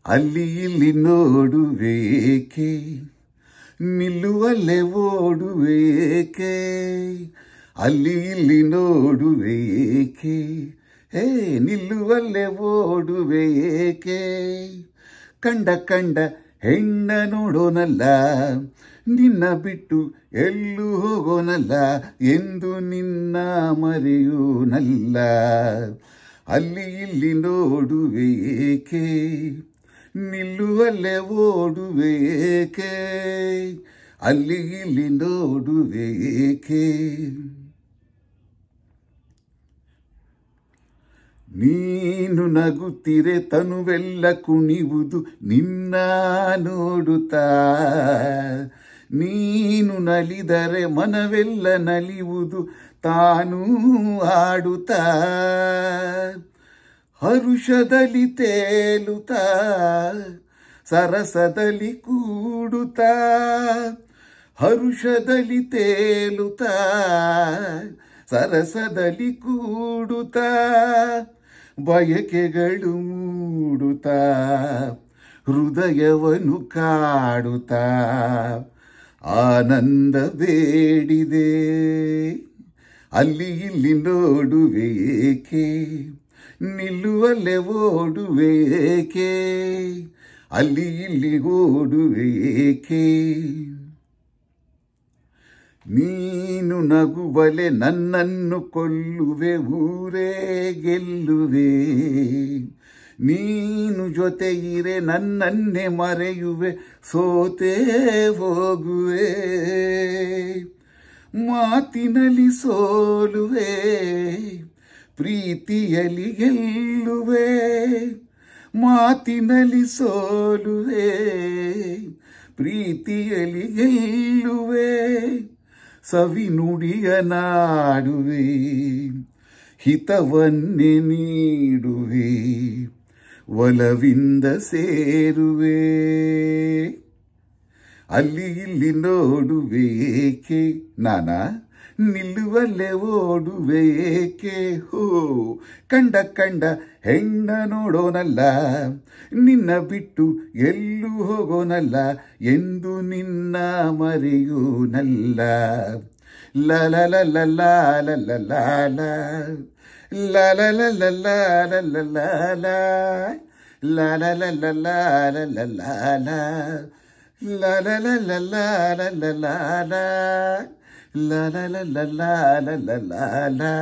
ಅಲ್ಲಿ ಇಲ್ಲಿ ನೋಡುವೇಕೆ, ನಿಲ್ಲುವಲ್ಲೇ ಓಡುವೇಕೆ, ಅಲ್ಲಿ ಇಲ್ಲಿ ನೋಡುವೇಕೆ, ಹೇ ನಿಲ್ಲುವಲ್ಲೇ ಓಡುವೇಕೆ, ಕಂಡ ಕಂಡ ಹೆಣ್ಣ ನೋಡೋನಲ್ಲ, ನಿನ್ನ ಬಿಟ್ಟು ಎಲ್ಲೂ ಹೋಗೋನಲ್ಲ, ಎಂದು ನಿನ್ನ ಮರೆಯೋನಲ್ಲ. ಅಲ್ಲಿ ಇಲ್ಲಿ ನೋಡುವೇಕೆ, ನಿಲ್ಲುವಲ್ಲೇ ಓಡುವೇಕೆ, ಅಲ್ಲಿ ಇಲ್ಲಿ ನೋಡುವೇಕೆ. ನೀನು ನಗುತ್ತಿರೆ ತನುವೆಲ್ಲ ಕುಣಿಯುವುದು ನಿನ್ನ ನೋಡುತ್ತಾ, ನೀನು ನಲಿದರೆ ಮನವೆಲ್ಲ ನಲಿಯುವುದು ತಾನೂ ಆಡುತ್ತಾ, ಹರುಷದಲ್ಲಿ ತೇಲುತ್ತಾ ಸರಸದಲ್ಲಿ ಕೂಡುತ್ತಾ, ಹರುಷದಲ್ಲಿ ತೇಲುತ್ತಾ ಸರಸದಲ್ಲಿ ಕೂಡುತ್ತಾ, ಬಯಕೆಗಳು ಮೂಡುತ್ತಾ ಹೃದಯವನ್ನು ಕಾಡುತ್ತಾ, ಆನಂದ ಬೇಡಿದೆ. ಅಲ್ಲಿ ಇಲ್ಲಿ ನೋಡುವೇಕೆ, ನಿಲ್ಲುವಲ್ಲೇ ಓಡುವೇಕೆ, ಅಲ್ಲಿ ಇಲ್ಲಿ ಓಡುವೇಕೆ. ನೀನು ನಗುವಲೆ ನನ್ನನ್ನು ಕೊಲ್ಲುವೆ, ಊರೇ ಗೆಲ್ಲುವೆ, ನೀನು ಜೊತೆ ಇರೆ ನನ್ನನ್ನೇ ಮರೆಯುವೆ, ಸೋತೇ ಹೋಗುವೆ, ಮಾತಿನಲ್ಲಿ ಸೋಲುವೆ, ಪ್ರೀತಿಯಲ್ಲಿ ಗೆಲ್ಲುವೆ, ಮಾತಿನಲ್ಲಿ ಸೋಲುವೆ, ಪ್ರೀತಿಯಲ್ಲಿ ಗೆಲ್ಲುವೆ, ಸವಿ ನುಡಿಯ ನಾಡುವೆ, ಹಿತವನ್ನೇ ನೀಡುವೆ, ಒಲವಿಂದ ಸೇರುವೆ. ಅಲ್ಲಿ ಇಲ್ಲಿ ನೋಡುವೇಕೆ, ನಾನಾ ನಿಲ್ಲುವಲ್ಲೇ ಓಡುವೇಕೆ, ಹೋ ಕಂಡ ಕಂಡ ಹೆಣ್ಣ ನೋಡೋನಲ್ಲ, ನಿನ್ನ ಬಿಟ್ಟು ಎಲ್ಲೂ ಹೋಗೋನಲ್ಲ, ಎಂದು ನಿನ್ನ ಮರೆಯೋನಲ್ಲ. ಲಲ ಲಲ ಲಾಲ ಲಲ ಲಲ ಲಲ ಲಾಲ ಲಲ ಲಲ ಲಾಲ la la la la la la la la la la la la la la la la la